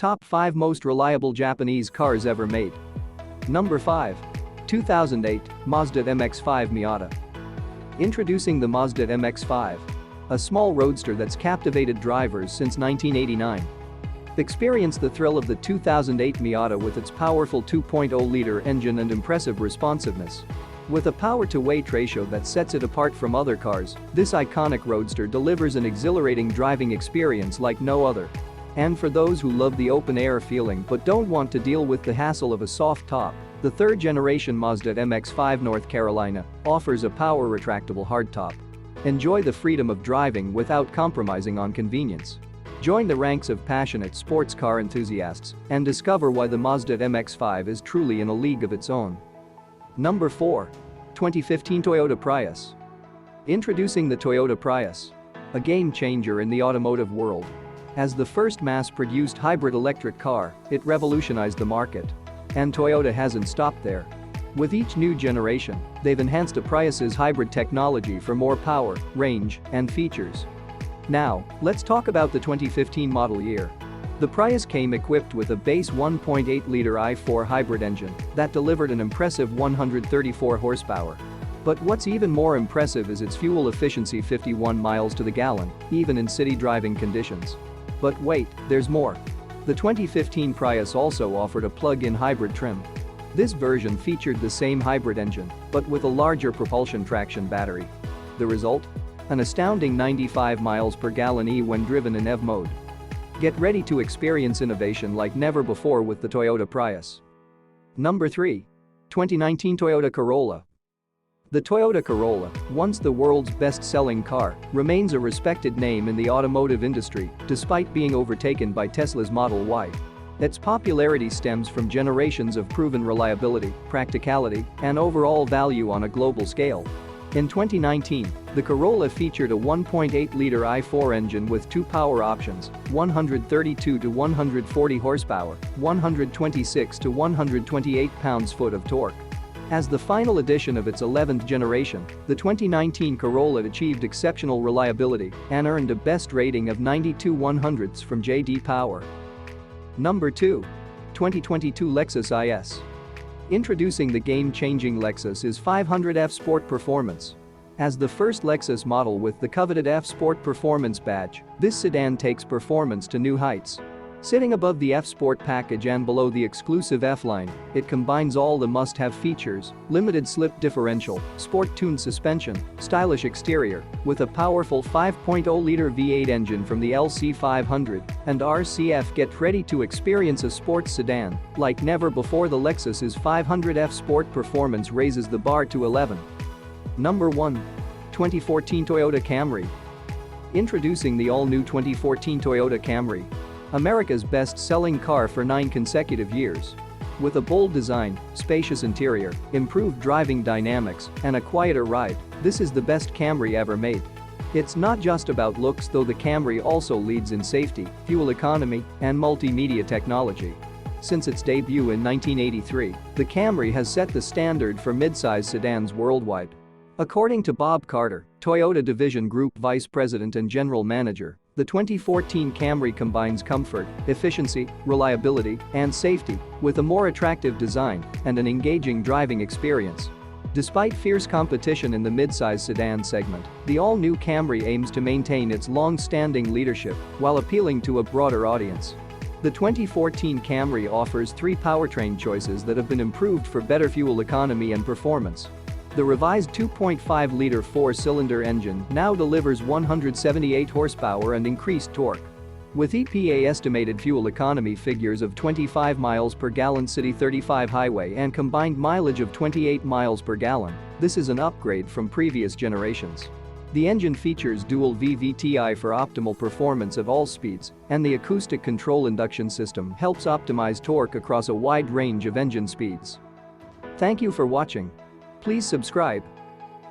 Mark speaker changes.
Speaker 1: Top 5 most reliable Japanese cars ever made. Number 5. 2008 Mazda MX-5 Miata. Introducing the Mazda MX-5. A small roadster that's captivated drivers since 1989. Experience the thrill of the 2008 Miata with its powerful 2.0-liter engine and impressive responsiveness. With a power-to-weight ratio that sets it apart from other cars, this iconic roadster delivers an exhilarating driving experience like no other. And for those who love the open-air feeling but don't want to deal with the hassle of a soft top, the third-generation Mazda MX-5 North Carolina offers a power-retractable hardtop. Enjoy the freedom of driving without compromising on convenience. Join the ranks of passionate sports car enthusiasts and discover why the Mazda MX-5 is truly in a league of its own. Number 4. 2015 Toyota Prius. Introducing the Toyota Prius. A game-changer in the automotive world. As the first mass-produced hybrid electric car, it revolutionized the market. And Toyota hasn't stopped there. With each new generation, they've enhanced a Prius's hybrid technology for more power, range, and features. Now, let's talk about the 2015 model year. The Prius came equipped with a base 1.8-liter i4 hybrid engine that delivered an impressive 134 horsepower. But what's even more impressive is its fuel efficiency: 51 miles to the gallon, even in city driving conditions. But wait, there's more. The 2015 Prius also offered a plug-in hybrid trim. This version featured the same hybrid engine, but with a larger propulsion traction battery. The result? An astounding 95 miles per gallon when driven in EV mode. Get ready to experience innovation like never before with the Toyota Prius. Number 3. 2019 Toyota Corolla. The Toyota Corolla, once the world's best-selling car, remains a respected name in the automotive industry despite being overtaken by Tesla's Model Y. Its popularity stems from generations of proven reliability, practicality, and overall value on a global scale. In 2019, the Corolla featured a 1.8-liter i4 engine with two power options: 132 to 140 horsepower, 126 to 128 pounds-foot of torque. As the final edition of its 11th generation, the 2019 Corolla achieved exceptional reliability and earned a best rating of 92/100ths from J.D. Power. Number 2. 2022 Lexus IS. Introducing the game-changing Lexus IS 500 F Sport Performance. As the first Lexus model with the coveted F Sport Performance badge, this sedan takes performance to new heights. Sitting above the F Sport package and below the exclusive F-Line, it combines all the must-have features: limited slip differential, sport-tuned suspension, stylish exterior, with a powerful 5.0-liter V8 engine from the LC500 and RCF. Get ready to experience a sports sedan like never before. The Lexus IS 500 F Sport Performance raises the bar to 11. Number 1. 2014 Toyota Camry. Introducing the all-new 2014 Toyota Camry. America's best-selling car for 9 consecutive years. With a bold design, spacious interior, improved driving dynamics, and a quieter ride, this is the best Camry ever made. It's not just about looks though. The Camry also leads in safety, fuel economy, and multimedia technology. Since its debut in 1983, the Camry has set the standard for midsize sedans worldwide. According to Bob Carter, Toyota Division Group Vice President and General Manager, the 2014 Camry combines comfort, efficiency, reliability, and safety with a more attractive design and an engaging driving experience. Despite fierce competition in the midsize sedan segment, the all-new Camry aims to maintain its long-standing leadership while appealing to a broader audience. The 2014 Camry offers 3 powertrain choices that have been improved for better fuel economy and performance. The revised 2.5-liter 4-cylinder engine now delivers 178 horsepower and increased torque. With EPA estimated fuel economy figures of 25 miles per gallon city, 35 highway, and combined mileage of 28 miles per gallon, this is an upgrade from previous generations. The engine features dual VVTi for optimal performance at all speeds, and the acoustic control induction system helps optimize torque across a wide range of engine speeds. Thank you for watching. Please subscribe